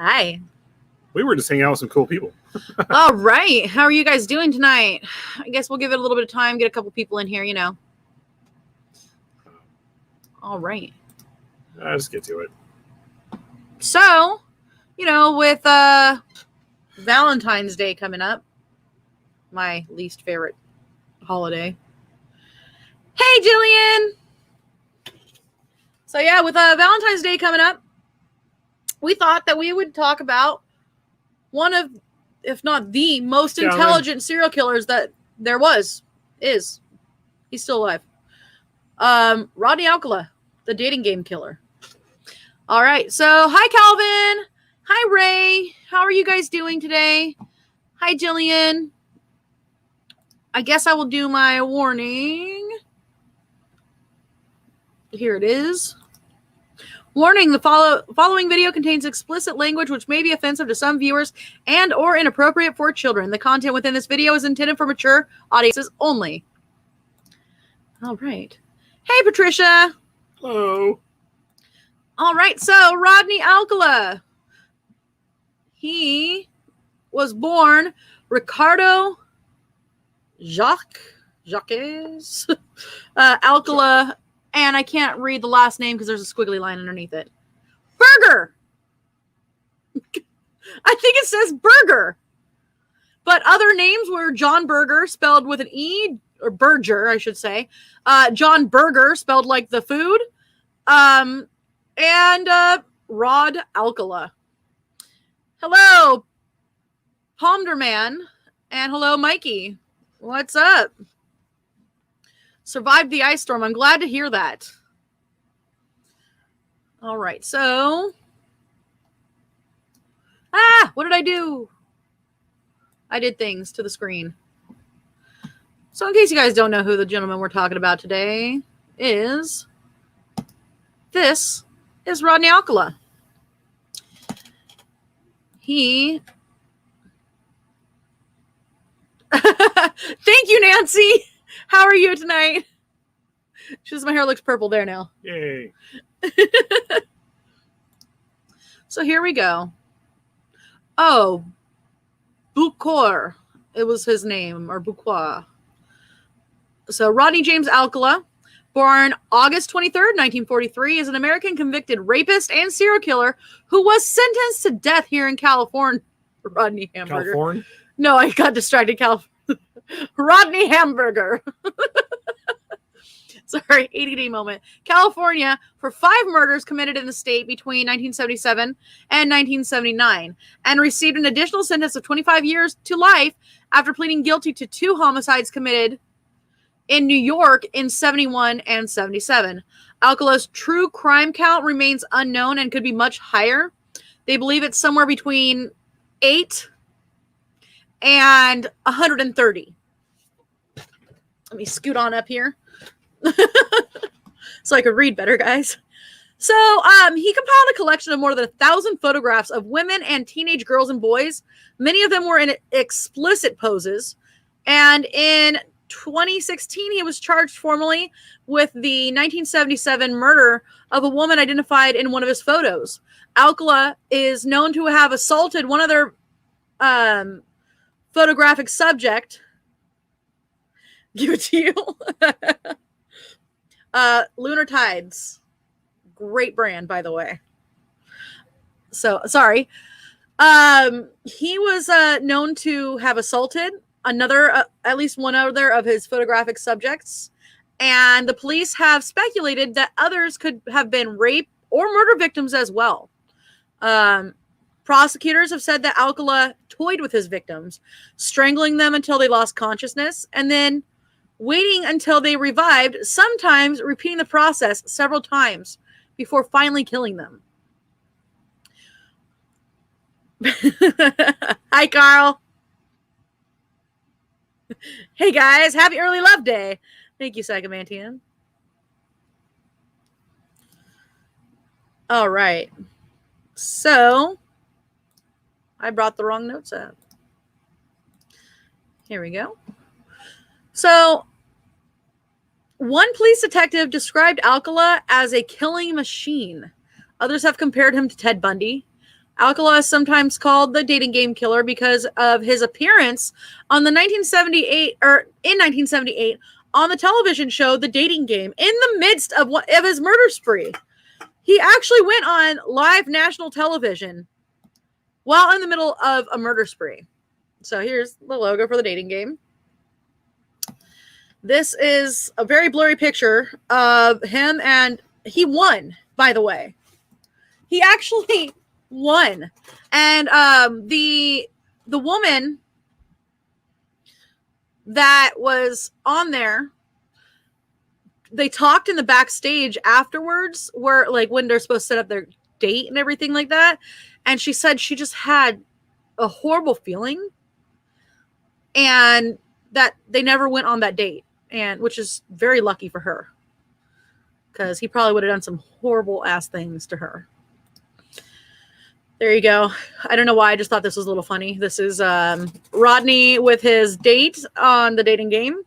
Hi. We were just hanging out with some cool people. All right. How are you guys doing tonight? I guess we'll give it a little bit of time, get a couple people in here, All right. Let's get to it. So, with Valentine's Day coming up, my least favorite holiday. Hey, Jillian. So, yeah, with Valentine's Day coming up, we thought that we would talk about one of, if not the most intelligent serial killers that there is. He's still alive. Rodney Alcala, the dating game killer. All right. So, hi, Calvin. Hi, Ray. How are you guys doing today? Hi, Jillian. I guess I will do my warning. Here it is. Warning, the following video contains explicit language which may be offensive to some viewers and or inappropriate for children. The content within this video is intended for mature audiences only. All right. Hey, Patricia. Hello. All right, so Rodney Alcala. He was born Ricardo Jacques Alcala. And I can't read the last name because there's a squiggly line underneath it. Burger! I think it says Burger. But other names were John Burger, spelled with an E, or Berger, I should say. John Burger, spelled like the food. And Rod Alcala. Hello, Palmderman. And hello, Mikey. What's up? Survived the ice storm. I'm glad to hear that. All right, so. What did I do? I did things to the screen. So in case you guys don't know who the gentleman we're talking about today is, this is Rodney Alcala. He. Thank you, Nancy. How are you tonight? She says my hair looks purple there now. Yay. So here we go. Oh, Bucor. It was his name, or Bucor. So Rodney James Alcala, born August 23rd, 1943, is an American convicted rapist and serial killer who was sentenced to death here in California. Rodney Hamburger. California? No, I got distracted. Rodney Hamburger. Sorry, ADD moment. California for 5 murders committed in the state between 1977 and 1979 and received an additional sentence of 25 years to life after pleading guilty to 2 homicides committed in New York in 71 and 77. Alcala's true crime count remains unknown and could be much higher. They believe it's somewhere between 8 and 130. Let me scoot on up here so I could read better, guys. So he compiled a collection of more than 1,000 photographs of women and teenage girls and boys. Many of them were in explicit poses. And in 2016, he was charged formally with the 1977 murder of a woman identified in one of his photos. Alcala is known to have assaulted one other photographic subject. Give it to you. Lunar Tides. Great brand, by the way. So, sorry. He was known to have assaulted at least one other of his photographic subjects. And the police have speculated that others could have been rape or murder victims as well. Prosecutors have said that Alcala toyed with his victims, strangling them until they lost consciousness, and then waiting until they revived, sometimes repeating the process several times before finally killing them. Hi, Carl. Hey, guys. Happy Early Love Day. Thank you, Psychomantian. All right. So, I brought the wrong notes up. Here we go. So, one police detective described Alcala as a killing machine. Others have compared him to Ted Bundy. Alcala is sometimes called the dating game killer because of his appearance on the 1978 on the television show The Dating Game in the midst of his murder spree. He actually went on live national television while in the middle of a murder spree. So here's the logo for The Dating Game. This is a very blurry picture of him, and he won, by the way. He actually won. And the woman that was on there, they talked in the backstage afterwards, where like when they're supposed to set up their date and everything like that. And she said she just had a horrible feeling and that they never went on that date, and which is very lucky for her because he probably would have done some horrible ass things to her. There you go. I don't know why. I just thought this was a little funny. This is Rodney with his date on The Dating Game.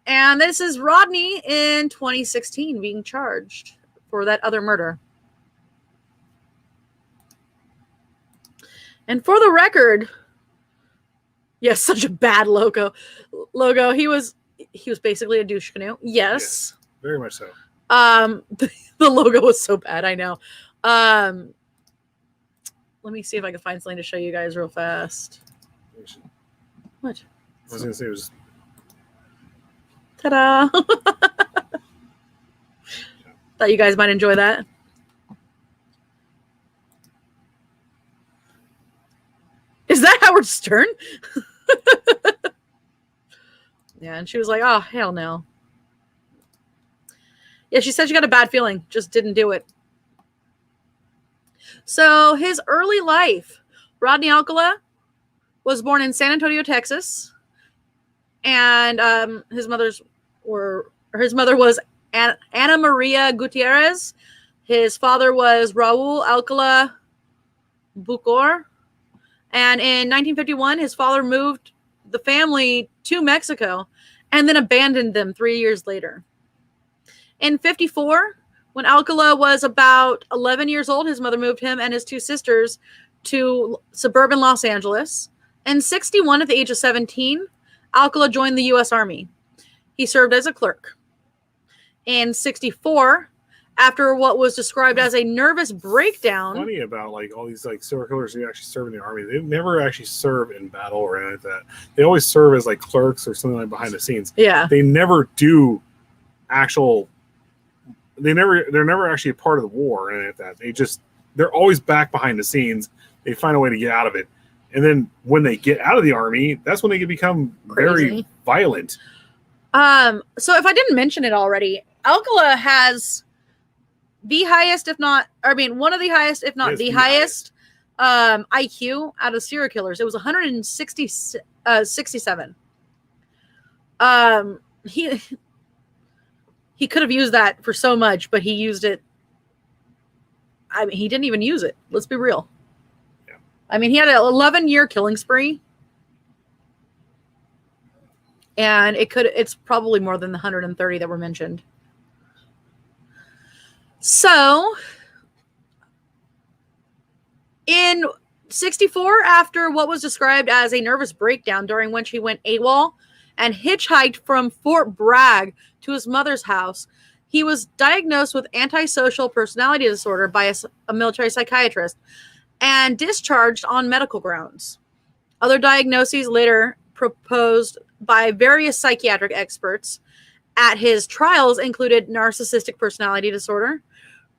And this is Rodney in 2016 being charged for that other murder. And for the record, yes, such a bad logo. He was basically a douche canoe. Yes. Very much so. The logo was so bad, I know. Let me see if I can find something to show you guys real fast. What? I was going to say it was... Ta-da! Thought you guys might enjoy that. Is that Howard Stern? Yeah, and she was like, oh, hell no. Yeah, she said she got a bad feeling. Just didn't do it. So his early life, Rodney Alcala was born in San Antonio, Texas. And his mother was Ana Maria Gutierrez. His father was Raul Alcala Bucor. And in 1951, his father moved the family to Mexico and then abandoned them 3 years later. In 54, when Alcala was about 11 years old, his mother moved him and his two sisters to suburban Los Angeles. In 61, at the age of 17, Alcala joined the U.S. Army. He served as a clerk. In 64, after what was described as a nervous breakdown. Funny about like all these like serial killers who actually serve in the army. They never actually serve in battle or anything like that. They always serve as like clerks or something like behind the scenes. Yeah. They never do actual. They're never actually a part of the war or anything like that. They're always back behind the scenes. They find a way to get out of it. And then when they get out of the army, that's when they can become very violent. So if I didn't mention it already, Alcala has the highest, one of the highest, if not the highest, IQ out of serial killers. It was 167. He could have used that for so much, but he used it. I mean, he didn't even use it. Let's be real. Yeah. I mean, he had an 11-year killing spree. And it's probably more than the 130 that were mentioned. So, in 64, after what was described as a nervous breakdown during which he went AWOL and hitchhiked from Fort Bragg to his mother's house, he was diagnosed with antisocial personality disorder by a military psychiatrist and discharged on medical grounds. Other diagnoses later proposed by various psychiatric experts at his trials included narcissistic personality disorder,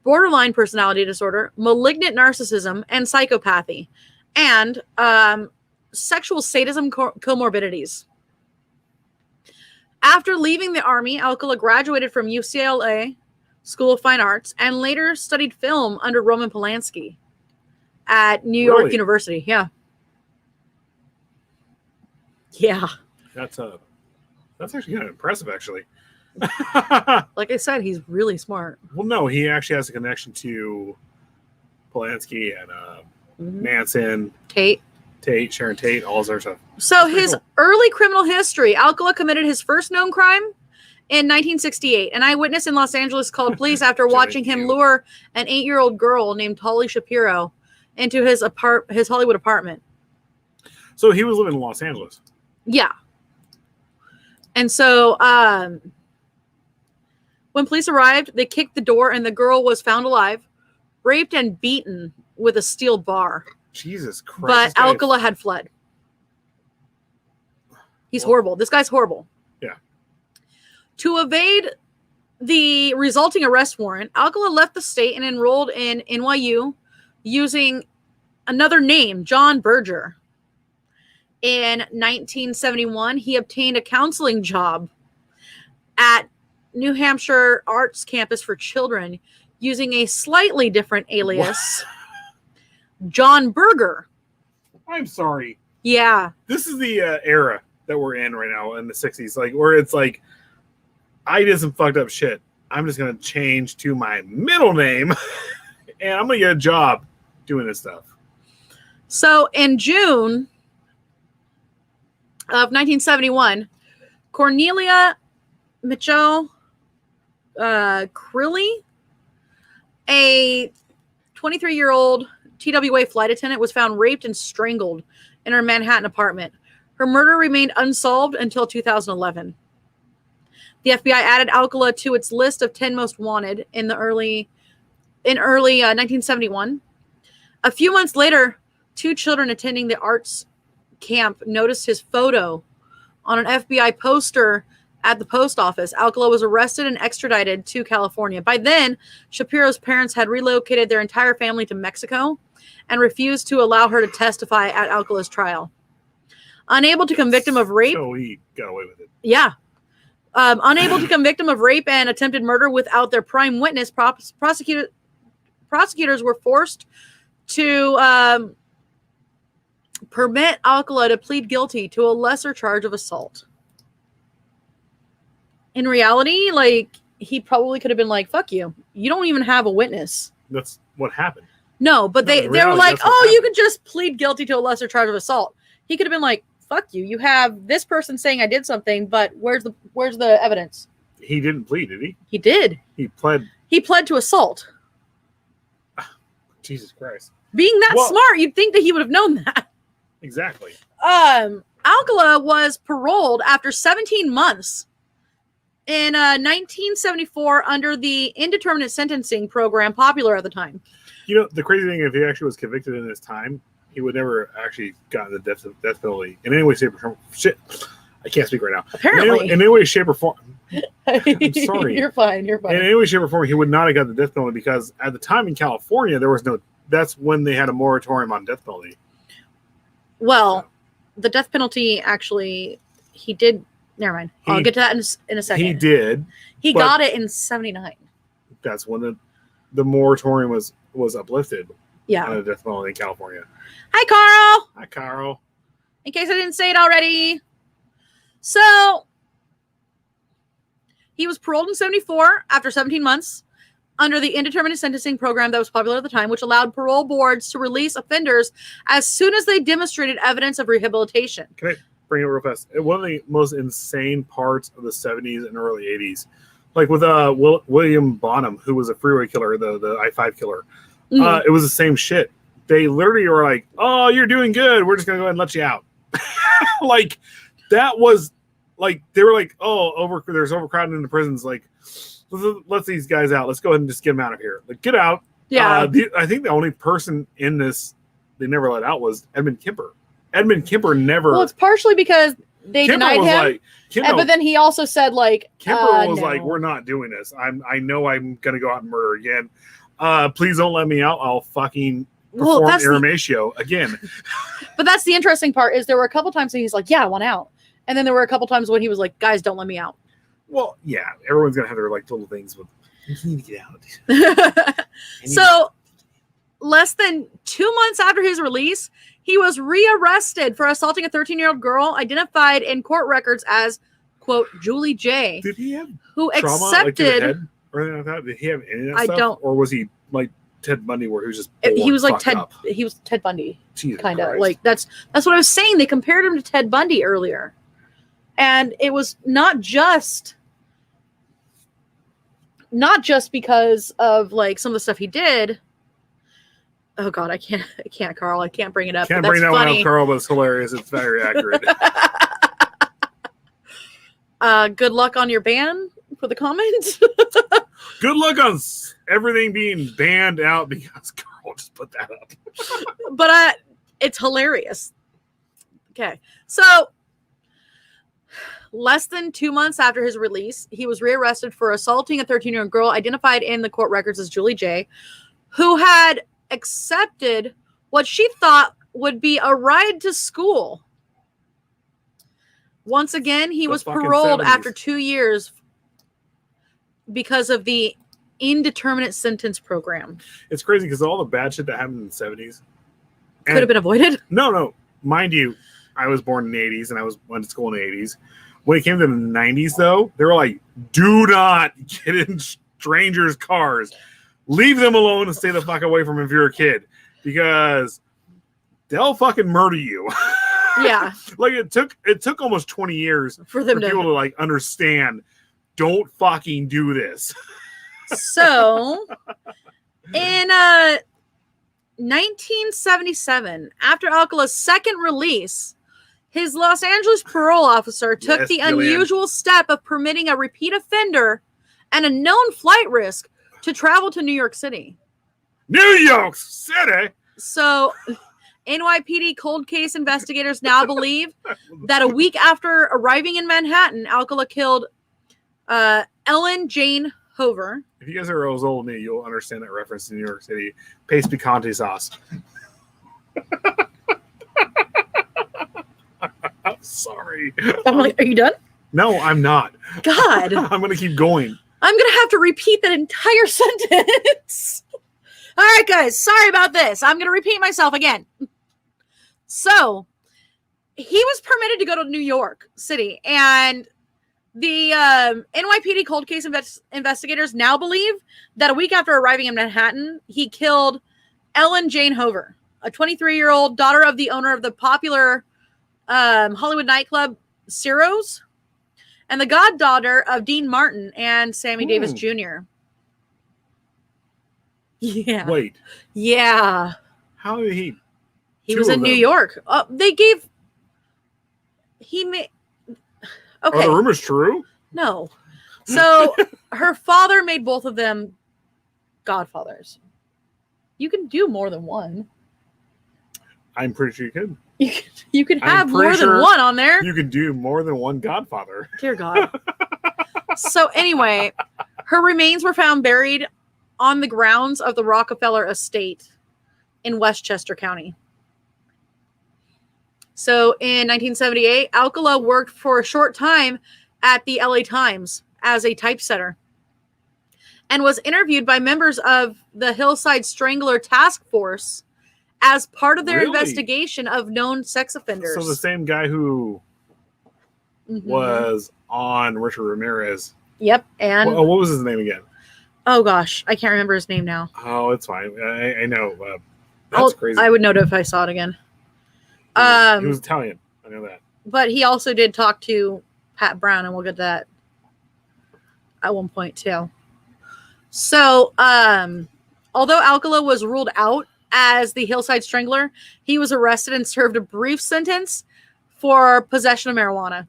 borderline personality disorder, malignant narcissism, and psychopathy, and sexual sadism comorbidities. After leaving the Army, Alcala graduated from UCLA School of Fine Arts and later studied film under Roman Polanski at New York University. Yeah. Yeah. That's actually kind of impressive, actually. Like I said, he's really smart. Well, no, he actually has a connection to Polanski and Manson, Sharon Tate, all this other stuff. So his early criminal history, Alcala committed his first known crime in 1968. An eyewitness in Los Angeles called police after watching him lure an 8-year-old girl named Holly Shapiro into his Hollywood apartment. So he was living in Los Angeles. Yeah. And so when police arrived, they kicked the door and the girl was found alive, raped and beaten with a steel bar. Jesus Christ. But Alcala had fled. He's horrible. This guy's horrible. Yeah. To evade the resulting arrest warrant, Alcala left the state and enrolled in NYU using another name, John Berger. In 1971, he obtained a counseling job at New Hampshire Arts Campus for Children using a slightly different alias, John Berger. I'm sorry. Yeah. This is the era that we're in right now in the 60s, like where it's like, I did some fucked up shit. I'm just going to change to my middle name and I'm going to get a job doing this stuff. So in June of 1971, Cornelia Mitchell Crilly, a 23-year-old TWA flight attendant, was found raped and strangled in her Manhattan apartment. Her murder remained unsolved until 2011. The FBI added Alcala to its list of 10 most wanted in early 1971. A few months later, 2 children attending the arts camp noticed his photo on an FBI poster at the post office. Alcala was arrested and extradited to California. By then, Shapiro's parents had relocated their entire family to Mexico and refused to allow her to testify at Alcala's trial. Unable to convict him of rape. So he got away with it. Yeah. Unable to convict him of rape and attempted murder without their prime witness, prosecutors were forced to permit Alcala to plead guilty to a lesser charge of assault. In reality, like, he probably could have been like, fuck you. You don't even have a witness. That's what happened. No, but they were like, oh, you could just plead guilty to a lesser charge of assault. He could have been like, fuck you. You have this person saying I did something, but where's the evidence? He didn't plead, did he? He did. He pled. He pled to assault. Jesus Christ. Being that smart, you'd think that he would have known that. Exactly. Alcala was paroled after 17 months in 1974 under the indeterminate sentencing program popular at the time. You know, the crazy thing, if he actually was convicted in this time, he would never actually gotten the death penalty in any way, shape, or form. Shit, I can't speak right now. Apparently. In any way, shape, or form. I'm sorry. You're fine. In any way, shape, or form, he would not have got the death penalty because at the time in California, there was no. That's when they had a moratorium on death penalty. Well, the death penalty actually, he did. Never mind. I'll get to that in a second. He did. He got it in 79. That's when the moratorium was uplifted. Yeah. On the death penalty in California. Hi, Carl. Hi, Carl. In case I didn't say it already. So, he was paroled in 74 after 17 months under the indeterminate sentencing program that was popular at the time, which allowed parole boards to release offenders as soon as they demonstrated evidence of rehabilitation. Can I bring it real fast? One of the most insane parts of the 70s and early 80s, like with William Bonham, who was a freeway killer, the I-5 killer, it was the same shit. They literally were like, oh, you're doing good. We're just going to go ahead and let you out. Like, that was, like, they were like, oh, there's overcrowding in the prisons. Like, let's these guys out. Let's go ahead and just get them out of here. Like, get out. Yeah. I think the only person in this they never let out was Edmund Kemper. Edmund Kemper never. Well, it's partially because they denied him. But then he also said, like, Kemper was like, we're not doing this. I know I'm going to go out and murder again. Please don't let me out. I'll fucking perform Aramatio again. But that's the interesting part is there were a couple times that he's like, yeah, I want out. And then there were a couple times when he was like, guys, don't let me out. Well, yeah, everyone's going to have their like little things with, you need to get out. So less than 2 months after his release, he was rearrested for assaulting a 13-year-old girl identified in court records as, quote, Julie J. Did he have who trauma, accepted like, to the head or anything like that? Did he have any of that stuff? Or was he like Ted Bundy where he was just he was like Ted up? He was Ted Bundy. Kind of. Like that's what I was saying. They compared him to Ted Bundy earlier. And it was not just because of like some of the stuff he did. Oh God, I can't, Carl. I can't bring it up. Can't but bring that's that funny. one up, Carl, but it's hilarious. It's very accurate. Good luck on your ban for the comment. Good luck on everything being banned out because Carl just put that up. But it's hilarious. Okay, so less than 2 months after his release, he was rearrested for assaulting a 13-year-old girl identified in the court records as Julie J., who had accepted what she thought would be a ride to school. Once again, he was paroled 70s. after 2 years because of the indeterminate sentence program. It's crazy because all the bad shit that happened in the 70s could have been avoided. No. Mind you, I was born in the 80s and I went to school in the 80s. When it came to the 90s, though, they were like, do not get in strangers' cars. Leave them alone and stay the fuck away from them if you're a kid. Because they'll fucking murder you. Yeah. Like it took almost 20 years for people to like understand, don't fucking do this. So in 1977, after Alcala's second release, his Los Angeles parole officer took the unusual step of permitting a repeat offender and a known flight risk to travel to New York City. New York City? So NYPD cold case investigators now believe that a week after arriving in Manhattan, Alcala killed Ellen Jane Hoover. If you guys are as old as me, you'll understand that reference to New York City. Paste picante sauce. I'm sorry. I'm like, are you done? No, I'm not. God. I'm going to keep going. I'm going to have to repeat that entire sentence. All right, guys. Sorry about this. I'm going to repeat myself again. So, he was permitted to go to New York City, and the NYPD cold case investigators now believe that a week after arriving in Manhattan, he killed Ellen Jane Hoover, a 23-year-old daughter of the owner of the popular Hollywood nightclub Ciro's, and the goddaughter of Dean Martin and Sammy Davis Jr. Yeah. Wait. Yeah. How did he? He was in New York. He made. Okay. Are the rumors true? No. So her father made both of them godfathers. You can do more than one. I'm pretty sure you could. You could have more than one on there. You could do more than one godfather. Dear God. So anyway, her remains were found buried on the grounds of the Rockefeller Estate in Westchester County. So in 1978, Alcala worked for a short time at the LA Times as a typesetter and was interviewed by members of the Hillside Strangler Task Force as part of their investigation of known sex offenders. So the same guy who was on Richard Ramirez. Yep. And what was his name again? Oh, gosh. I can't remember his name now. Oh, it's fine. I know. That's crazy. I would know it if I saw it again. He was Italian. I know that. But he also did talk to Pat Brown, and we'll get to that at one point, too. So, although Alcala was ruled out as the Hillside Strangler, he was arrested and served a brief sentence for possession of marijuana.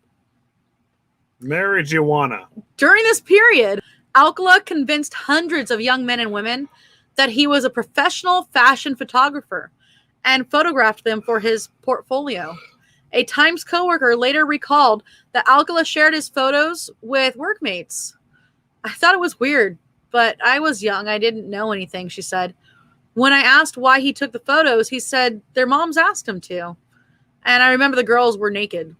Marijuana. During this period, Alcala convinced hundreds of young men and women that he was a professional fashion photographer and photographed them for his portfolio. A Times coworker later recalled that Alcala shared his photos with workmates. I thought it was weird, but I was young. I didn't know anything, she said. When I asked why he took the photos, he said their moms asked him to. And I remember the girls were naked.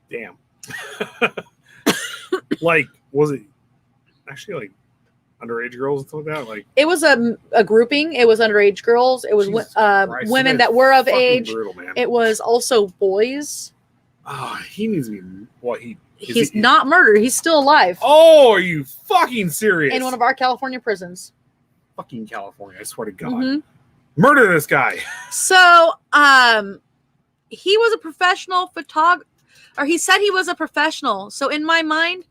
Damn. Like, was it actually like underage girls and stuff like that? Like, it was a grouping. It was underage girls. It was women that were of age. Brutal, man. It was also boys. Oh, he needs to be what he's not murdered. He's still alive. Oh, are you fucking serious? In one of our California prisons. Fucking California, I swear to God. Murder this guy. So, he was a professional photographer, or he said he was a professional. So in my mind,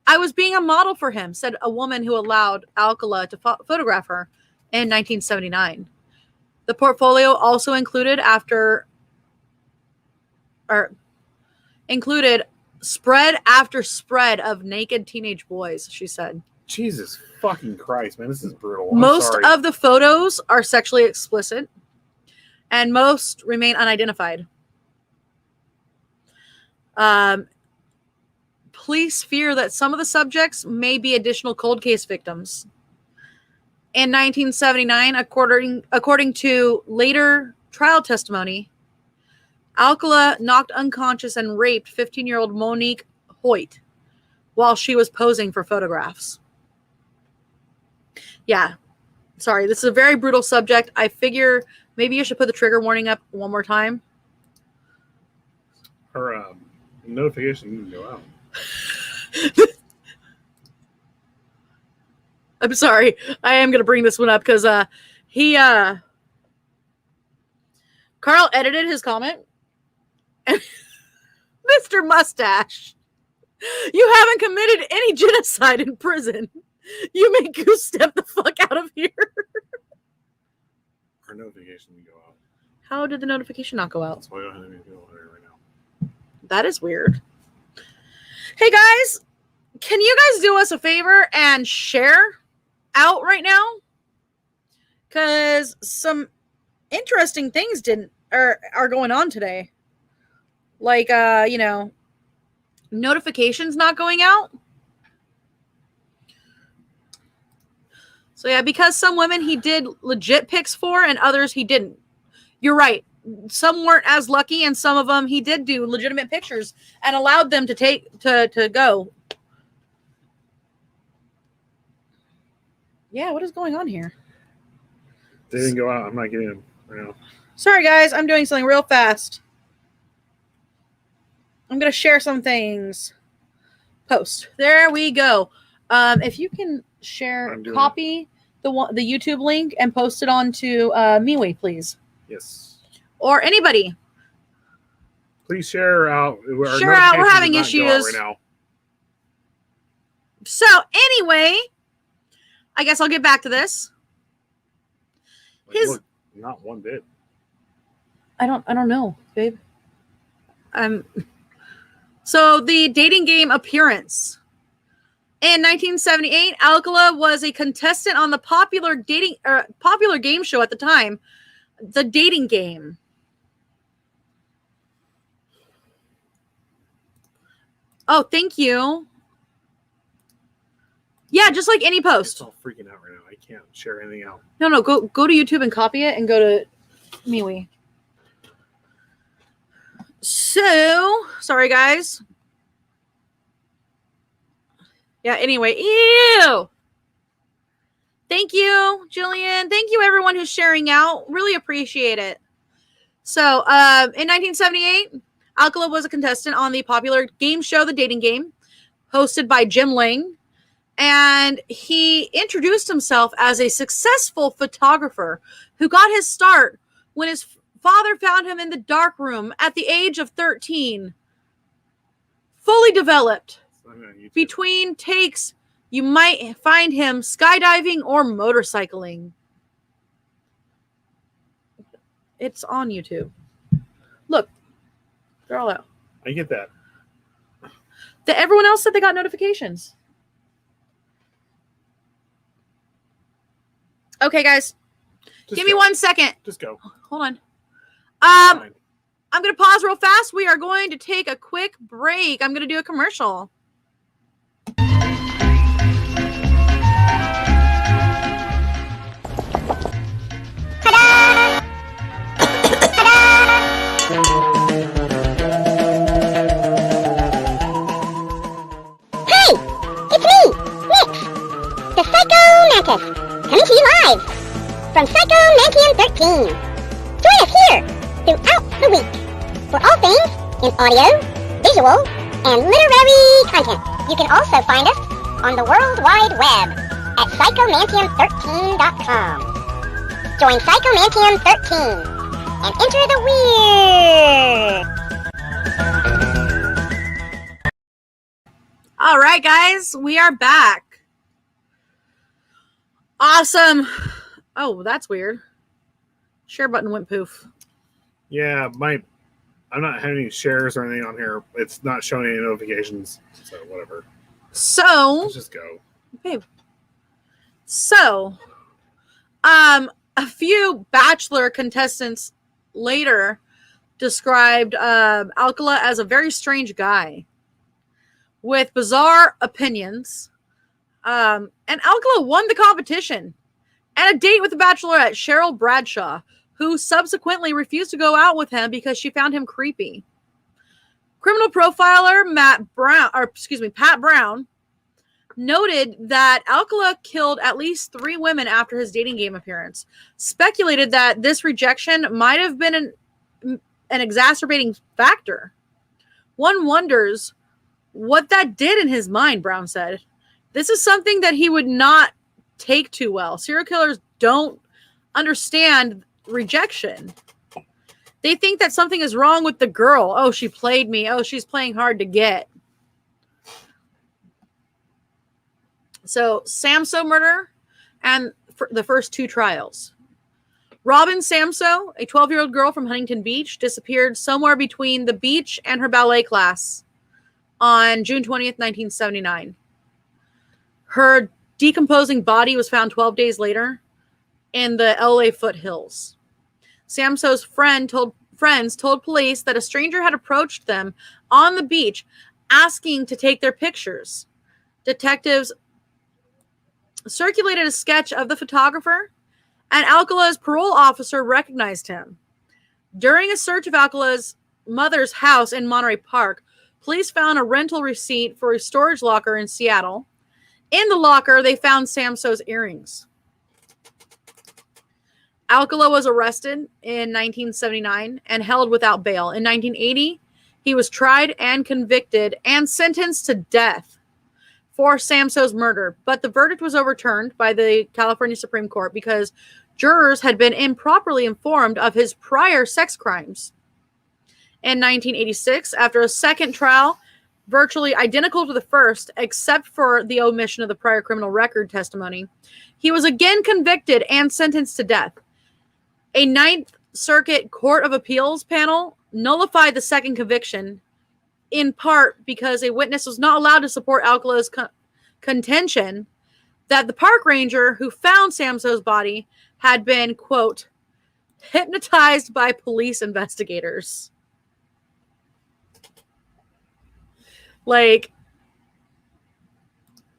I was being a model for him, said a woman who allowed Alcala to photograph her in 1979. The portfolio also included spread after spread of naked teenage boys, she said. Jesus fucking Christ, man. This is brutal. Most of the photos are sexually explicit, and most remain unidentified. Police fear that some of the subjects may be additional cold case victims. In 1979, according to later trial testimony, Alcala knocked unconscious and raped 15-year-old Monique Hoyt while she was posing for photographs. Yeah. Sorry, this is a very brutal subject. I figure maybe you should put the trigger warning up one more time. Her notification didn't go out. I'm sorry. I am going to bring this one up because Carl edited his comment. Mr. Mustache, you haven't committed any genocide in prison. You may goose step the fuck out of here. Our notification didn't go out. How did the notification not go out? That's why I don't have anything on there right now. That is weird. Hey guys, can you guys do us a favor and share out right now? Because some interesting things are going on today. Like, notifications not going out. So yeah, because some women he did legit pics for and others he didn't. You're right. Some weren't as lucky and some of them he did do legitimate pictures and allowed them to go. Yeah, what is going on here? They didn't go out. I'm not getting them right now. Sorry guys, I'm doing something real fast. I'm going to share some things. Post. There we go. If you can share, copy the YouTube link and post it onto MeWe, please. Yes. Or anybody. Please share out. Share out. We're having issues right now. So anyway, I guess I'll get back to this. Look, not one bit. I don't know, babe. So the dating game appearance. In 1978, Alcala was a contestant on the popular game show at the time, The Dating Game. Oh, thank you. Yeah, just like any post. It's all freaking out right now. I can't share anything out. No, go to YouTube and copy it and go to MeWe. So, sorry guys. Yeah, anyway, ew. Thank you, Jillian. Thank you, everyone who's sharing out. Really appreciate it. So, in 1978, Alcala was a contestant on the popular game show, The Dating Game, hosted by Jim Lang. And he introduced himself as a successful photographer who got his start when his father found him in the dark room at the age of 13. Fully developed. Between takes, you might find him skydiving or motorcycling. It's on YouTube. Look, they're all out. I get that. Everyone else said they got notifications. Okay, guys. Give me 1 second. Just go. Hold on. I'm going to pause real fast. We are going to take a quick break. I'm going to do a commercial. Hey, it's me, Nix, the Psycho Mantis, coming to you live from Psychomantium 13. Join us here throughout the week for all things in audio, visual, and literary content. You can also find us on the World Wide Web at psychomantium13.com. Join Psychomantium 13 and enter the weird. All right, guys, we are back. Awesome. Oh, that's weird. Share button went poof. Yeah, I'm not having any shares or anything on here. It's not showing any notifications. So whatever. So Let's just go. babe. So a few Bachelor contestants later described Alcala as a very strange guy with bizarre opinions. And Alcala won the competition and a date with the Bachelorette, Cheryl Bradshaw, who subsequently refused to go out with him because she found him creepy. Criminal profiler Pat Brown noted that Alcala killed at least 3 women after his dating game appearance, speculated that this rejection might have been an exacerbating factor. One wonders what that did in his mind, Brown said. This is something that he would not take too well. Serial killers don't understand rejection. They think that something is wrong with the girl. Oh, she played me. Oh, she's playing hard to get. So, Samso murder and the first 2 trials. Robin Samso, a 12-year-old girl from Huntington Beach, disappeared somewhere between the beach and her ballet class on June 20th, 1979. Her decomposing body was found 12 days later in the LA foothills. Samso's friends told police that a stranger had approached them on the beach asking to take their pictures. Detectives circulated a sketch of the photographer, and Alcala's parole officer recognized him. During a search of Alcala's mother's house in Monterey Park, police found a rental receipt for a storage locker in Seattle. In the locker, they found Samso's earrings. Alcala was arrested in 1979 and held without bail. In 1980, he was tried and convicted and sentenced to death for Samso's murder, but the verdict was overturned by the California Supreme Court because jurors had been improperly informed of his prior sex crimes. In 1986, after a second trial, virtually identical to the first, except for the omission of the prior criminal record testimony, he was again convicted and sentenced to death. A Ninth Circuit Court of Appeals panel nullified the second conviction, in part because a witness was not allowed to support Alcala's contention that the park ranger who found Samso's body had been, quote, hypnotized by police investigators. Like,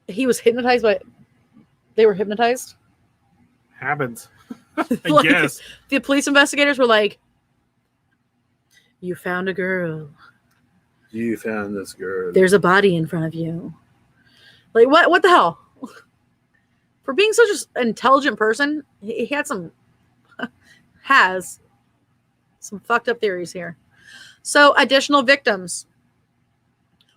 he was hypnotized by... They were hypnotized? Happens. I Like, guess. The police investigators were like, you found a girl. You found this girl. There's a body in front of you. Like, what the hell? For being such an intelligent person, he had has some fucked up theories here. So, additional victims.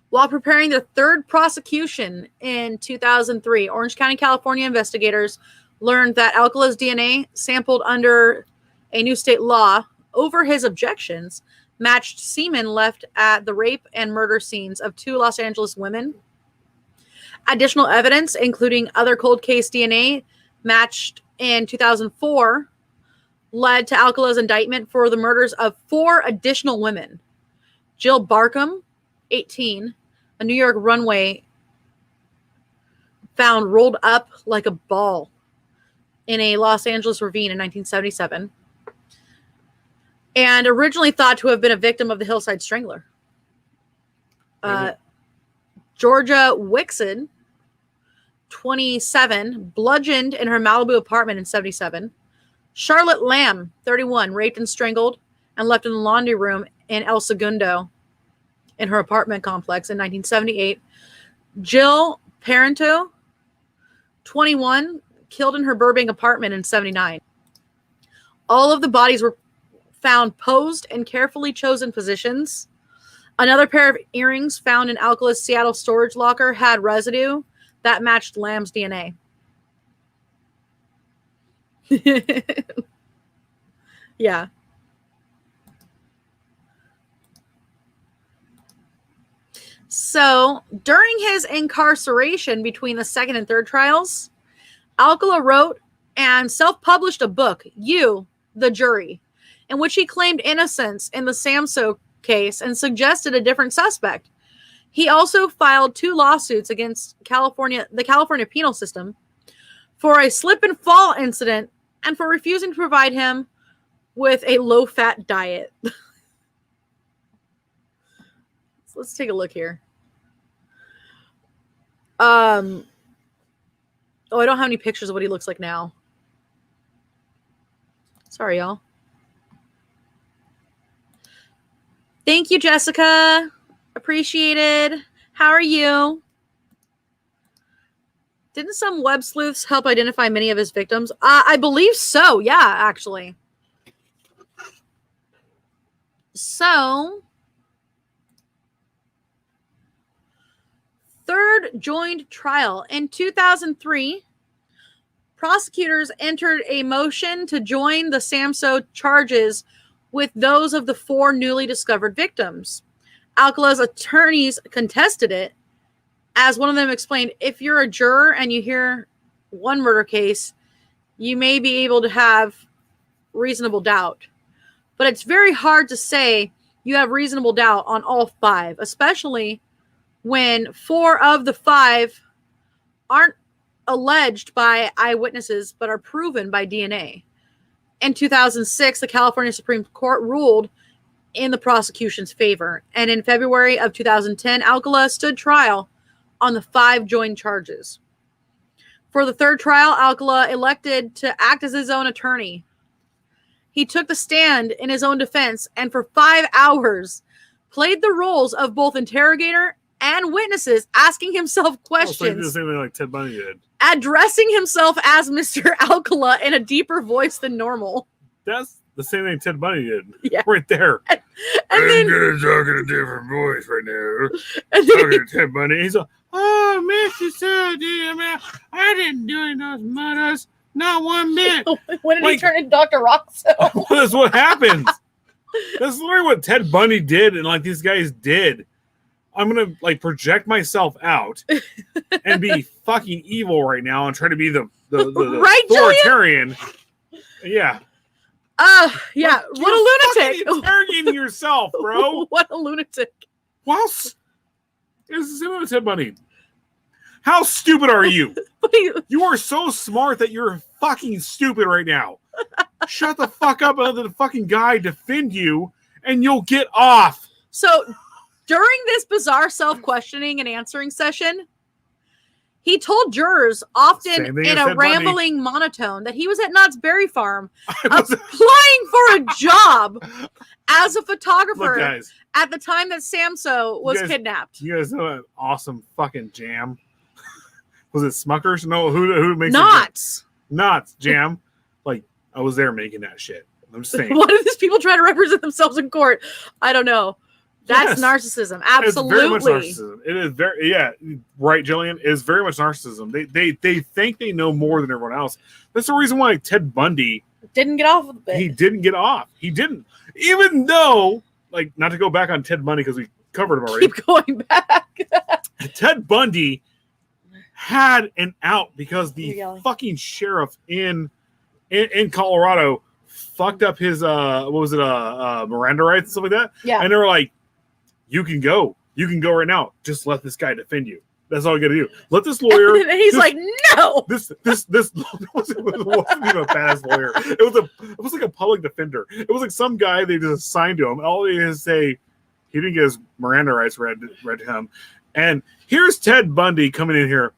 While preparing their third prosecution in 2003, Orange County, California investigators learned that Alcala's DNA, sampled under a new state law over his objections, matched semen left at the rape and murder scenes of 2 Los Angeles women. Additional evidence, including other cold case DNA matched in 2004, led to Alcala's indictment for the murders of 4 additional women. Jill Barkham, 18, a New York runway found rolled up like a ball in a Los Angeles ravine in 1977, and originally thought to have been a victim of the Hillside Strangler. Georgia Wixon, 27, bludgeoned in her Malibu apartment in 77. Charlotte Lamb, 31, raped and strangled and left in the laundry room in El Segundo in her apartment complex in 1978. Jill Parento, 21, killed in her Burbank apartment in 79. All of the bodies were found posed in carefully chosen positions. Another pair of earrings found in Alcala's Seattle storage locker had residue that matched Lamb's DNA. Yeah. So, during his incarceration between the second and third trials, Alcala wrote and self-published a book, You, the jury, in which he claimed innocence in the Samso case and suggested a different suspect. He also filed 2 lawsuits against the California penal system for a slip and fall incident and for refusing to provide him with a low-fat diet. So let's take a look here. Oh, I don't have any pictures of what he looks like now. Sorry, y'all. Thank you, Jessica. Appreciated. How are you? Didn't some web sleuths help identify many of his victims? I believe so. Yeah, actually. So, third joined trial. In 2003, prosecutors entered a motion to join the Samso charges with those of the 4 newly discovered victims. Alcala's attorneys contested it, as one of them explained, if you're a juror and you hear one murder case, you may be able to have reasonable doubt. But it's very hard to say you have reasonable doubt on all 5, especially when 4 of the 5 aren't alleged by eyewitnesses but are proven by DNA. In 2006, the California Supreme Court ruled in the prosecution's favor, and in February of 2010, Alcala stood trial on the 5 joint charges. For the third trial, Alcala elected to act as his own attorney. He took the stand in his own defense and for 5 hours played the roles of both interrogator and witnesses, asking himself questions. So he did the same thing like Ted Bundy did. Addressing himself as Mr. Alcala in a deeper voice than normal. That's the same thing Ted Bundy did. Yeah. Right there. And I'm then, going to talk in a different voice right now. and Talking then to Ted Bundy. He's like, oh, Mr. Sardine, man, I didn't do any of those murders. Not one bit. when did he turn into Dr. Roxo? That's what happens. That's literally what Ted Bundy did and like these guys did. I'm going to like project myself out and be fucking evil right now and try to be the Right, authoritarian. Yeah. Yeah. Like, What a lunatic. Interrogating yourself, bro. What a lunatic. Whilst it's the same with Ted Bundy. How stupid are you? You are so smart that you're fucking stupid right now. Shut the fuck up and let the fucking guy defend you and you'll get off. So during this bizarre self-questioning and answering session, he told jurors, often in a rambling monotone, that he was at Knott's Berry Farm applying for a job as a photographer. Look, guys, at the time that Samso was kidnapped. You guys know an awesome fucking jam? Was it Smuckers? No, who makes Knott's? Knott's jam. Like, I was there making that shit. I'm just saying. Why do these people try to represent themselves in court? I don't know. That's narcissism. Absolutely. It's very much narcissism. It is very, yeah, right, Jillian. It is very much narcissism. They think they know more than everyone else. That's the reason why Ted Bundy didn't get off with it. He didn't get off. He didn't. Even though, like, not to go back on Ted Bundy because we covered him already. Keep going back. Ted Bundy had an out because the fucking sheriff in Colorado fucked up his Miranda rights and stuff like that. Yeah. And they were like, you can go right now. Just let this guy defend you. That's all you got to do. Let this lawyer. And he's like, no. This wasn't even a badass lawyer. It was like a public defender. It was like some guy they just assigned to him. All they did is say he didn't get his Miranda rights read to him. And here's Ted Bundy coming in here.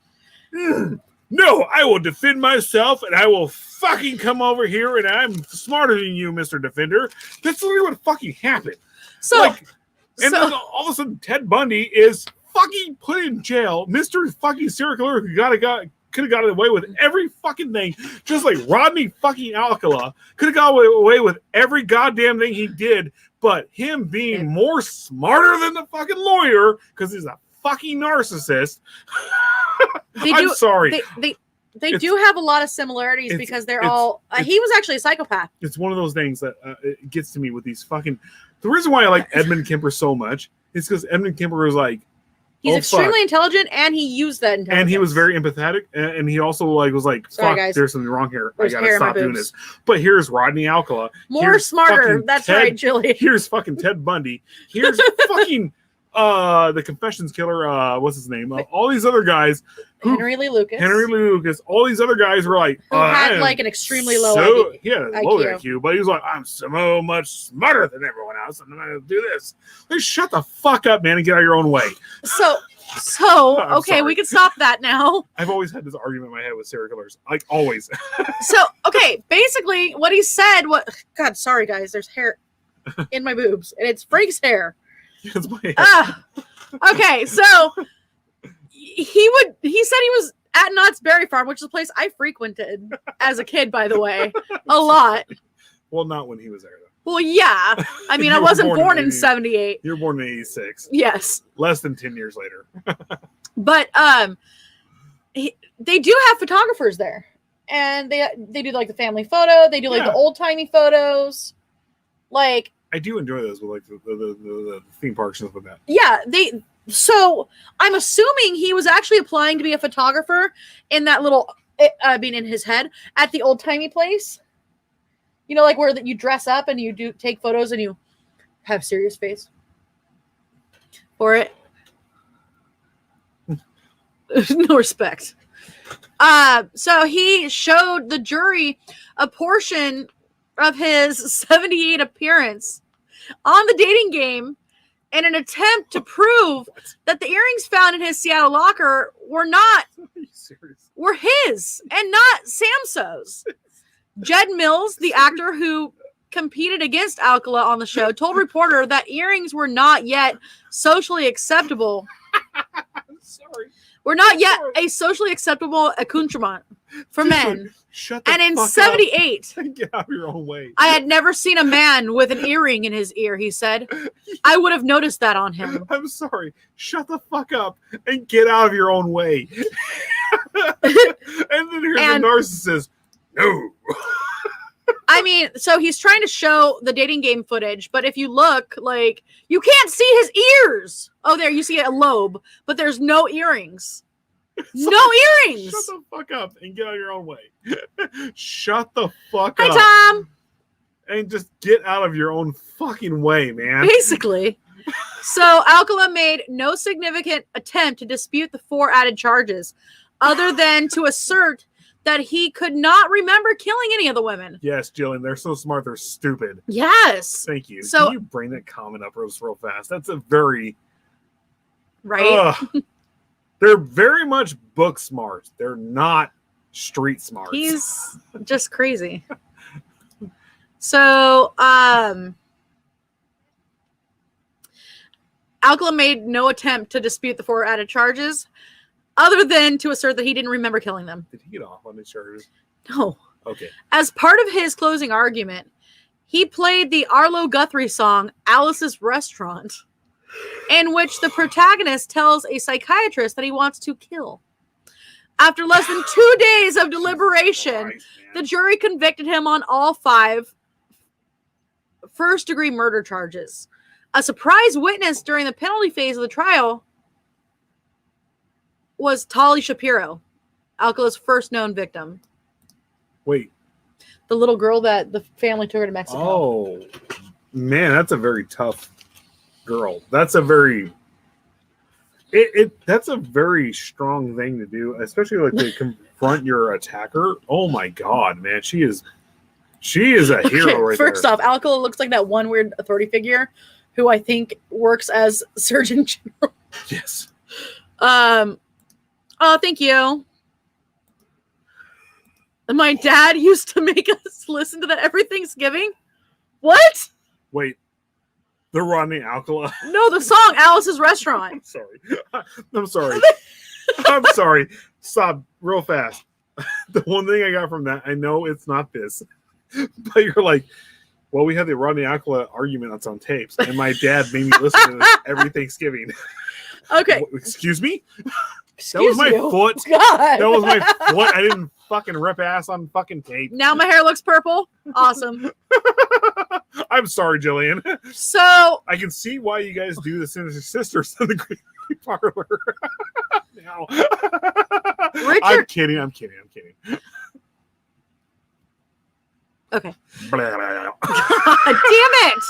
No, I will defend myself, and I will fucking come over here, and I'm smarter than you, Mr. Defender. That's literally what fucking happened. So, then all of a sudden, Ted Bundy is fucking put in jail. Mr. fucking serial killer who could have got away with every fucking thing, just like Rodney fucking Alcala could have got away with every goddamn thing he did, but him being more smarter than the fucking lawyer because he's a fucking narcissist. I'm sorry. They do have a lot of similarities because they're all. He was actually a psychopath. It's one of those things that it gets to me with these fucking. The reason why I like Edmund Kemper so much is because Edmund Kemper was like, He's Oh, extremely fuck. intelligent, and he used that intelligence. And he was very empathetic, and he also like was like, Sorry, "Fuck, guys. there's something wrong here. There's I hair gotta in my stop doing boobs. this." But here's Rodney Alcala. more Here's smarter. fucking That's Ted- right, Julie. Here's fucking Ted Bundy. Here's fucking the Confessions Killer. What's his name? All these other guys. Henry Lee Lucas. Henry Lee Lucas. All these other guys were like, who I had am like an extremely low so, IQ. He had a low IQ, but he was like, I'm so much smarter than everyone else, and I'm gonna do this. Like, shut the fuck up, man, and get out of your own way. So I'm okay, sorry. we can stop that now. I've always had this argument in my head with serial killers, like always. So okay, basically what he said. God, sorry guys, there's hair in my boobs, and it's Frank's hair. That's my head. Okay, so he said he was at Knott's Berry Farm, which is a place I frequented as a kid, by the way, a lot. Well, not when he was there, though. Well, yeah. I mean, I You were wasn't born born in in 80. 78. You were born in 86. Yes. Less than 10 years later. But they do have photographers there. And they do like the family photo, they do like Yeah. the old-timey photos. Like, I do enjoy those with like the theme parks and stuff like that. yeah, so I'm assuming he was actually applying to be a photographer in that little in his head at the old-timey place. You know, like where that you dress up and you do take photos and you have serious face for it. No respect. So he showed the jury a portion of his 78 appearance on the dating game in an attempt to prove that the earrings found in his Seattle locker were his and not Samso's. Jed Mills, the actor who competed against Alcala on the show, told reporter that earrings were not yet socially acceptable. I'm sorry. Were not yet a socially acceptable accoutrement for men. Shut the And in fuck 78, up. Get out of your own way. I had never seen a man with an earring in his ear, he said. I would have noticed that on him. I'm sorry. Shut the fuck up and get out of your own way. And then here's the narcissist. No. I mean, so he's trying to show the dating game footage, but if you look, like, you can't see his ears. Oh, there, you see a lobe, but there's no earrings. No earrings. Shut the fuck up and get out of your own way. Shut the fuck Hi, up. Tom. And just get out of your own fucking way, man. Basically. So Alcala made no significant attempt to dispute the 4 added charges, other than to assert that he could not remember killing any of the women. Yes, Jillian, they're so smart, they're stupid. Yes. Thank you. So- Can you bring that comment up real fast? That's a very... Right? They're very much book smart. They're not street smart. He's just crazy. So, Alcala made no attempt to dispute the 4 added charges, other than to assert that he didn't remember killing them. Did he get off on the charges? No. Okay. As part of his closing argument, he played the Arlo Guthrie song, Alice's Restaurant, in which the protagonist tells a psychiatrist that he wants to kill. After less than 2 days of deliberation, Christ, the man. jury convicted him on all 5 first-degree murder charges. A surprise witness during the penalty phase of the trial was Tali Shapiro, Alcala's first known victim. Wait. The little girl that the family took her to Mexico. Oh, man, that's a very tough girl. That's a very... That's a very strong thing to do, especially like to confront your attacker. Oh my god, man, she is a hero right First there. off, Alcala looks like that one weird authority figure who I think works as Surgeon General. Yes. Oh, thank you. And my dad used to make us listen to that every Thanksgiving. What? Wait. The Rodney Alcala. No, the song Alice's Restaurant. I'm sorry. I'm sorry. I'm sorry. Stop real fast. The one thing I got from that, I know it's not this, but you're like, well, we had the Rodney Alcala argument that's on tapes, and my dad made me listen to this every Thanksgiving. Okay. Excuse me? Excuse That was my you. foot. God. That was my foot. I didn't fucking rip ass on fucking tape. Now my hair looks purple. Awesome. I'm sorry, Jillian. So I can see why you guys do the Sinister Sisters in the Green. parlor. No. Richard- I'm kidding. Okay. Blah, blah, blah. God damn it!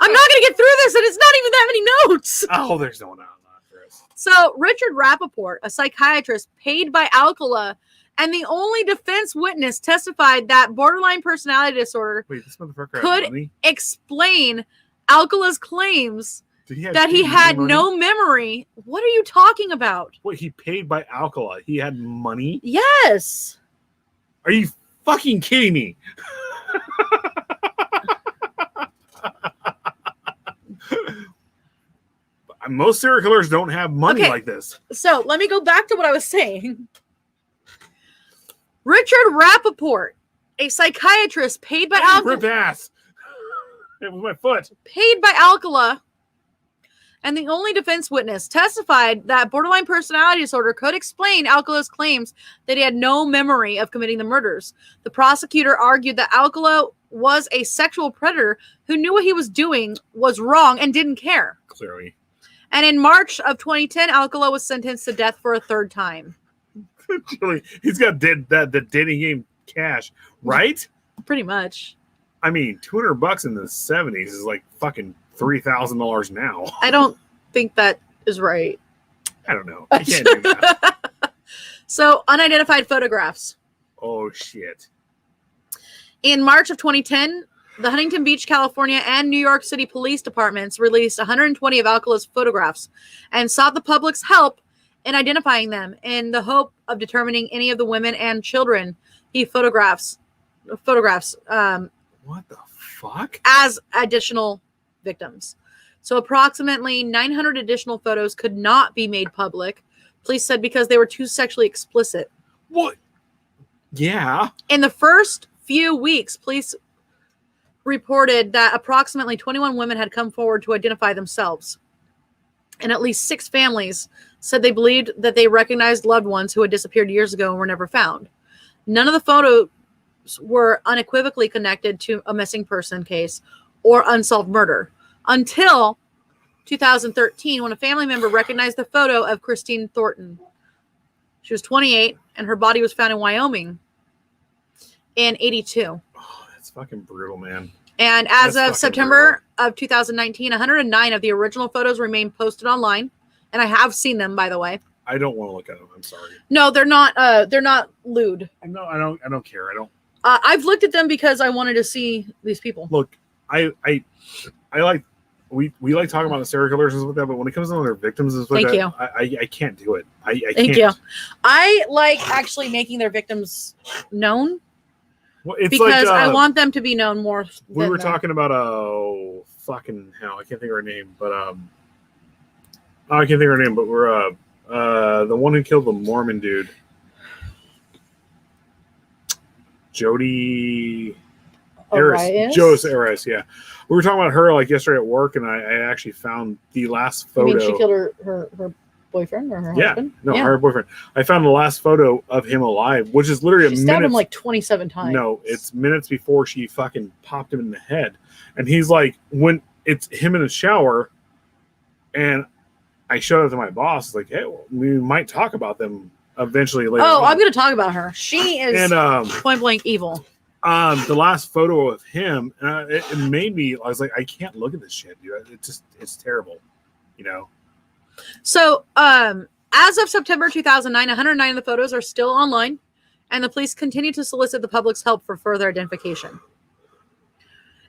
I'm not going to get through this, and it's not even that many notes. Oh, there's no one out for us. So, Richard Rappaport, a psychiatrist paid by Alcala, and the only defense witness, testified that borderline personality disorder Wait, this motherfucker Could- had money? explain Alcala's claims Did he have that he money? had no memory. What are you talking about? Wait, he paid by Alcala. He had money? Yes. Are you fucking kidding me? Most serial killers don't have money Okay. like this. So, let me go back to what I was saying. Richard Rappaport, a psychiatrist paid by Rip ass. It was my foot. Alcala, and the only defense witness, testified that borderline personality disorder could explain Alcala's claims that he had no memory of committing the murders. The prosecutor argued that Alcala was a sexual predator who knew what he was doing was wrong and didn't care. Clearly. And in March of 2010, Alcala was sentenced to death for a third time. He's got the dating game cash, right? Pretty much. I mean, $200 in the 70s is like fucking $3,000 now. I don't think that is right. I don't know. I can't do that. So, unidentified photographs. Oh, shit. In March of 2010, the Huntington Beach, California, and New York City police departments released 120 of Alcala's photographs and sought the public's help in identifying them in the hope of determining any of the women and children he photographs What the fuck? as additional victims. So approximately 900 additional photos could not be made public, police said, because they were too sexually explicit. What? Yeah. In the first few weeks, police reported that approximately 21 women had come forward to identify themselves. And at least 6 families said they believed that they recognized loved ones who had disappeared years ago and were never found. None of the photos were unequivocally connected to a missing person case or unsolved murder until 2013, when a family member recognized the photo of Christine Thornton. She was 28, and her body was found in Wyoming in 82. Oh, that's fucking brutal, man. And as That's of September of 2019, 109 of the original photos remain posted online, and I have seen them, by the way. I don't want to look at them. I'm sorry. No, they're not lewd. No, I don't care. I don't I've looked at them because I wanted to see these people. look. I like we like talking about the serial killers and stuff like that, but when it comes to their victims and stuff like Thank that, I can't do it. I Thank can't. you. I like actually making their victims known Well, it's because like, I want them to be known more. we than were the- talking about fucking hell, I can't think of her name, but I can't think of her name, but we're the one who killed the Mormon dude, Jody Arias? Joe's Arias, yeah. We were talking about her like yesterday at work, and I actually found the last You photo. mean she killed her boyfriend or her husband? Her boyfriend. I found the last photo of him alive, which is literally She a stabbed minute. him like 27 times. No, it's minutes before she fucking popped him in the head. And he's like, when it's him in the shower, and I showed it to my boss, like, hey, well, we might talk about them eventually later. Oh, on. I'm going to talk about her. She is And point blank evil. the last photo of him, it made me. I was like, I can't look at this shit, dude. It's terrible, you know. So, as of September 2009, 109 of the photos are still online, and the police continue to solicit the public's help for further identification.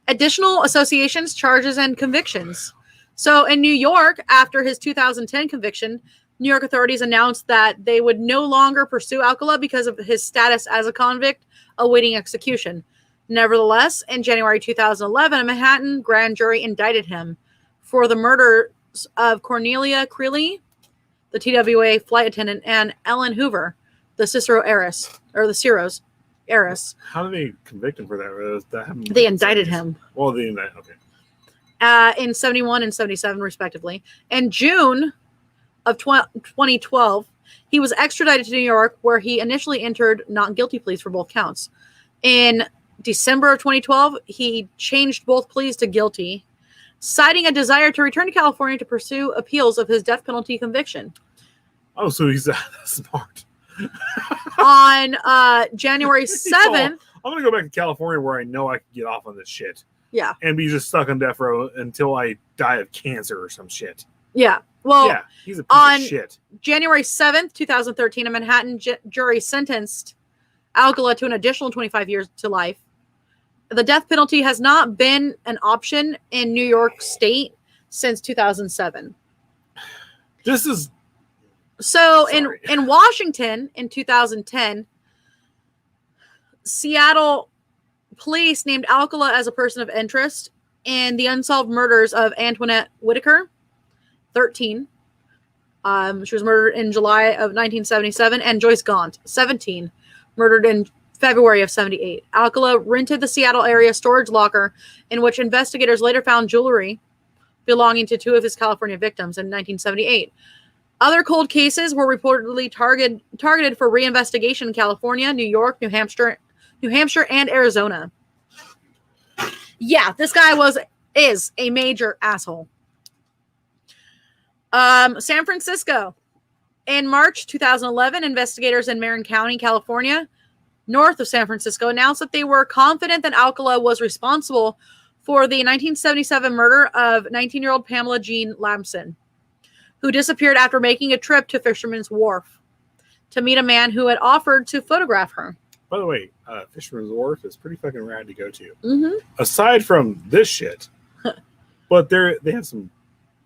Additional associations, charges, and convictions. So, in New York, after his 2010 conviction, New York authorities announced that they would no longer pursue Alcala because of his status as a convict awaiting execution. Nevertheless, in January 2011, a Manhattan grand jury indicted him for the murders of Cornelia Creeley, the TWA flight attendant, and Ellen Hoover, the Cicero heiress, or the Ciro's heiress. How did they convict him for that? They indicted him Well, they indicted. Okay. in 71 and 77, respectively. In June of 2012, he was extradited to New York, where he initially entered not guilty pleas for both counts. In December of 2012, he changed both pleas to guilty. citing a desire to return to California to pursue appeals of his death penalty conviction. Oh, so he's smart. On January 7th. I'm going to go back to California where I know I can get off on this shit. Yeah. And be just stuck on death row until I die of cancer or some shit. Yeah. Well, yeah, he's a piece of shit. January 7th, 2013, a Manhattan jury sentenced Alcala to an additional 25 years to life. The death penalty has not been an option in New York State since 2007. This is... So in Washington in 2010, Seattle police named Alcala as a person of interest in the unsolved murders of Antoinette Whitaker, 13. She was murdered in July of 1977, and Joyce Gaunt, 17, murdered in February of 78. Alcala rented the Seattle area storage locker in which investigators later found jewelry belonging to 2 of his California victims in 1978. Other cold cases were reportedly targeted for reinvestigation in California, New York, New Hampshire, and Arizona. Yeah, this guy is a major asshole. San Francisco. In March 2011, investigators in Marin County, California, north of San Francisco, announced that they were confident that Alcala was responsible for the 1977 murder of 19-year-old Pamela Jean Lamson, who disappeared after making a trip to Fisherman's Wharf to meet a man who had offered to photograph her. By the way, Fisherman's Wharf is pretty fucking rad to go to. Mm-hmm. Aside from this shit, but they have some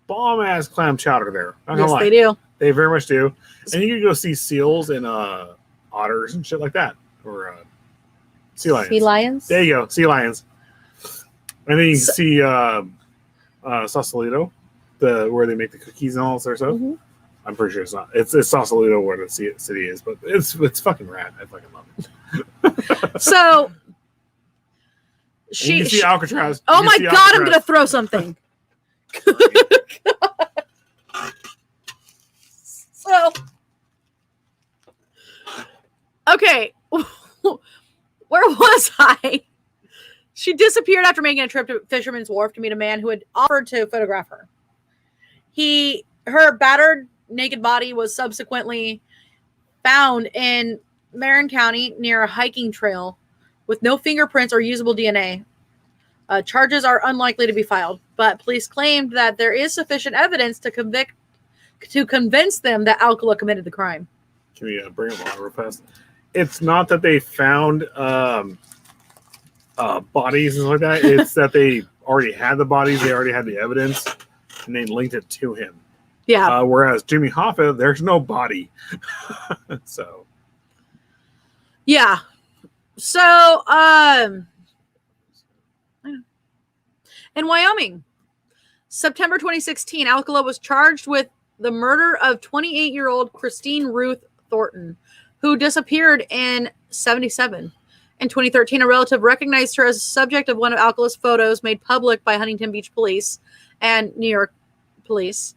bomb-ass clam chowder there. Yes, they do. They very much do. And you can go see seals and otters and shit like that. Or sea lions. Sea lions? There you go, sea lions. And then you can see Sausalito, where they make the cookies and all that sort of stuff. Mm-hmm. I'm pretty sure it's not. It's Sausalito where the city is, but it's fucking rad. I fucking love it. So you see Alcatraz. Oh my God! I'm gonna throw something. So, okay, where was I? She disappeared after making a trip to Fisherman's Wharf to meet a man who had offered to photograph her. Her battered, naked body was subsequently found in Marin County near a hiking trail with no fingerprints or usable DNA. Charges are unlikely to be filed, but police claimed that there is sufficient evidence to convince them that Alcala committed the crime. Can we bring it on real fast? It's not that they found bodies and stuff like that. It's that they already had the bodies, they already had the evidence, and they linked it to him. Yeah. Whereas Jimmy Hoffa, there's no body. So. Yeah. So, in Wyoming, September 2016, Alcala was charged with the murder of 28-year-old Christine Ruth Thornton, who disappeared in 1977. In 2013, a relative recognized her as a subject of one of Alcala's photos made public by Huntington Beach Police and New York Police.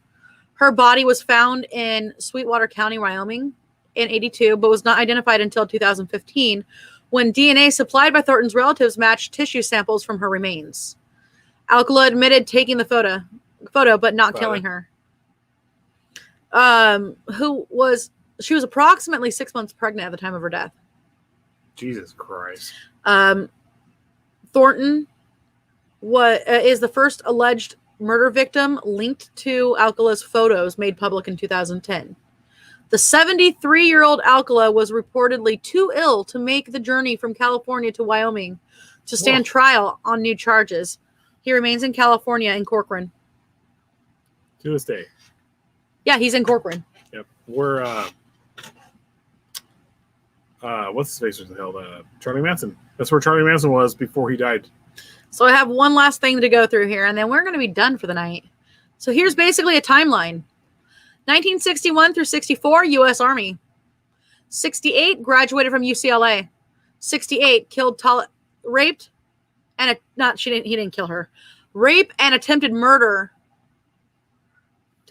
Her body was found in Sweetwater County, Wyoming in 1982, but was not identified until 2015, when DNA supplied by Thornton's relatives matched tissue samples from her remains. Alcala admitted taking the photo, but not killing her. She was approximately 6 months pregnant at the time of her death. Jesus Christ. Thornton is the first alleged murder victim linked to Alcala's photos made public in 2010. The 73-year-old Alcala was reportedly too ill to make the journey from California to Wyoming to stand trial on new charges. He remains in California in Corcoran. To this day. Yeah, he's in Corcoran. Yep. We're what's his face was held? Charlie Manson. That's where Charlie Manson was before he died. So I have one last thing to go through here, and then we're going to be done for the night. So here's basically a timeline. 1961 through 64, U.S. Army. 68, graduated from UCLA. 68, raped, and he didn't kill her. Rape and attempted murder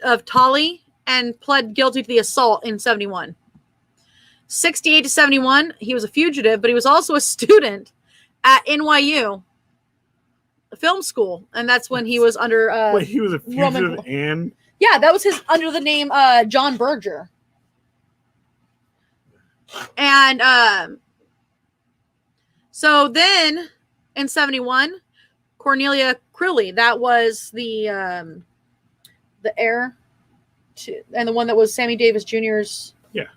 of Tolly, and pled guilty to the assault in 71. 68 to 71, he was a fugitive, but he was also a student at NYU. film school, and that's when he was under. Wait, he was a fugitive and. Yeah, that was his under the name John Berger. And so then in 1971, Cornelia Crilly, that was the heir to, and the one that was Sammy Davis Jr.'s. Yeah.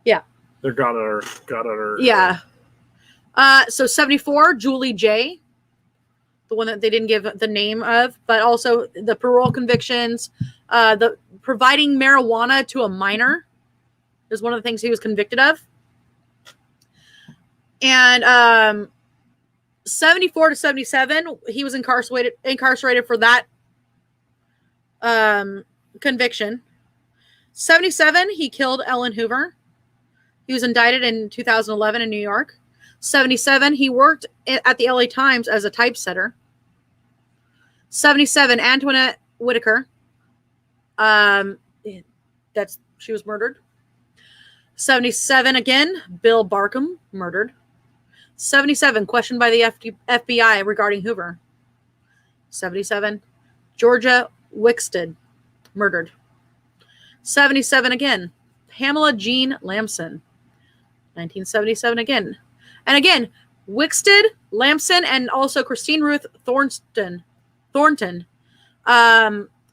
Yeah. They're got her. Yeah. So 1974, Julie J., the one that they didn't give the name of, but also the parole convictions, the providing marijuana to a minor is one of the things he was convicted of. And 1974 to 1977, he was incarcerated for that conviction. 1977, he killed Ellen Hoover. He was indicted in 2011 in New York. 1977, he worked at the LA Times as a typesetter. 1977, Antoinette Whitaker. She was murdered. 1977 again, Bill Barkham murdered. 1977, questioned by the FBI regarding Hoover. 1977, Georgia Wickstead murdered. 1977 again, Pamela Jean Lamson. 1977 again. And again, Wickstead, Lamson, and also Christine Ruth Thornton.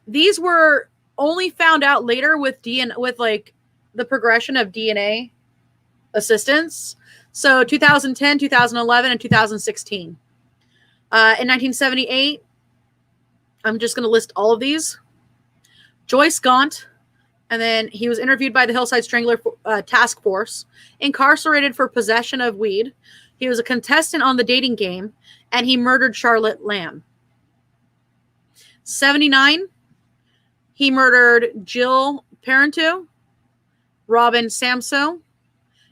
These were only found out later with like the progression of DNA assistance. So 2010, 2011, and 2016. In 1978, I'm just going to list all of these. Joyce Gaunt, and then he was interviewed by the Hillside Strangler Task Force, incarcerated for possession of weed. He was a contestant on The Dating Game, and he murdered Charlotte Lamb. 79, he murdered Jill Parenteau, Robin Samso,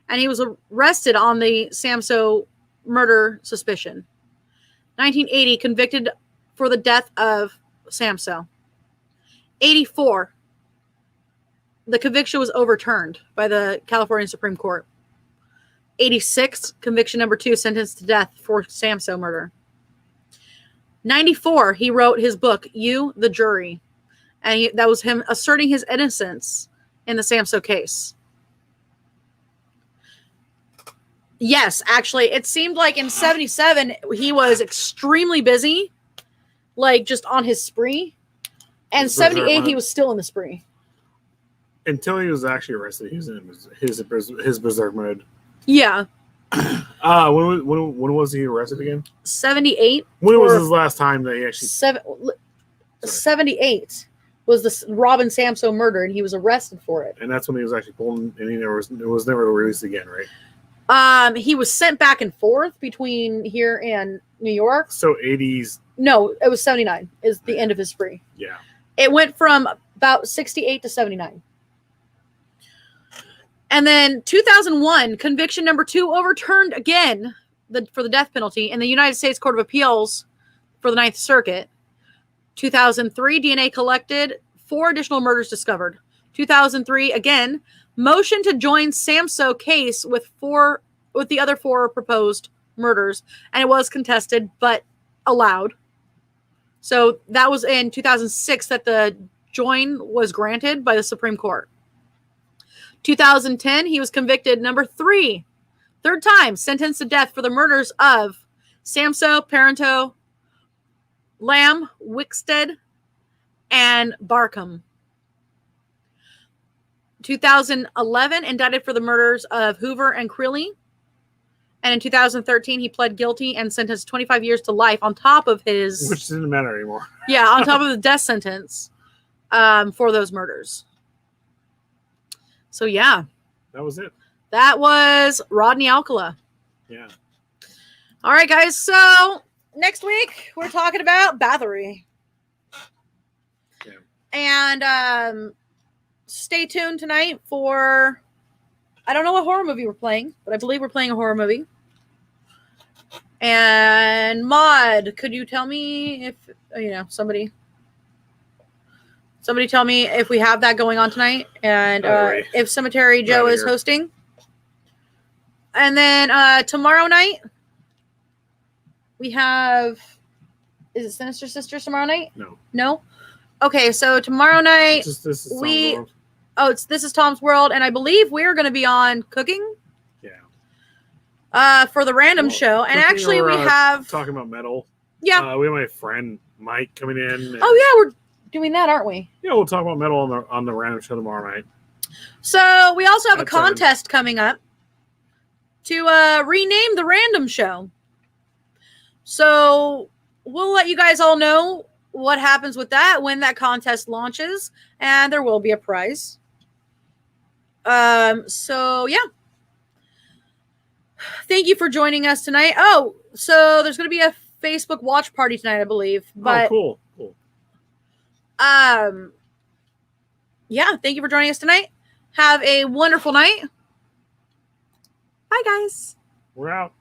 and he was arrested on the Samso murder suspicion. 1980, convicted for the death of Samso. 84, the conviction was overturned by the California Supreme Court. 86, conviction number 2, sentenced to death for Samso murder. 94, he wrote his book, You, the Jury. And that was him asserting his innocence in the Samso case. Yes, actually, it seemed like in 77, he was extremely busy, like just on his spree. And 78, he was still in the spree. Until he was actually arrested, he was in his berserk mode. Yeah. When was he arrested again? 78. When was his last time that he actually... 78 was the Robin Samso murder, and he was arrested for it. And that's when he was actually pulled, and it was never released again, right? He was sent back and forth between here and New York. So 80s... No, it was 79 is the end of his spree. Yeah. It went from about 68 to 79. And then 2001, conviction number 2 overturned again for the death penalty in the United States Court of Appeals for the Ninth Circuit. 2003, DNA collected, 4 additional murders discovered. 2003, again, motion to join Samso case with the other 4 proposed murders, and it was contested but allowed. So that was in 2006 that the join was granted by the Supreme Court. 2010, he was convicted number 3, third time, sentenced to death for the murders of Samso, Parenteau, Lamb, Wickstead, and Barkham. 2011, indicted for the murders of Hoover and Crilly. And in 2013, he pled guilty and sentenced 25 years to life on top of his... Which didn't matter anymore. Yeah, on top of the death sentence for those murders. So, yeah. That was it. That was Rodney Alcala. Yeah. All right, guys. So, next week, we're talking about Bathory. Yeah. And stay tuned tonight for... I don't know what horror movie we're playing, but I believe we're playing a horror movie. And Maud, could you tell me if, somebody tell me if we have that going on tonight, and right. if Cemetery Joe is hosting. And then tomorrow night, we have, Is it Sinister Sisters tomorrow night? No. No? Okay, so tomorrow night, This is we... Tom's World. Oh, This is Tom's World, and I believe we're going to be on cooking. Yeah. For the random show. And actually, we have... Talking about metal. Yeah. We have my friend Mike coming in. And, oh, yeah, we're doing that, aren't we? Yeah, we'll talk about metal on the random show tomorrow night. So we also have a At 7. contest coming up to rename the random show. So we'll let you guys all know what happens with that when that contest launches, and there will be a prize. So yeah. Thank you for joining us tonight. Oh, so there's going to be a Facebook watch party tonight, I believe. But, cool. Yeah, thank you for joining us tonight. Have a wonderful night. Bye, guys. We're out.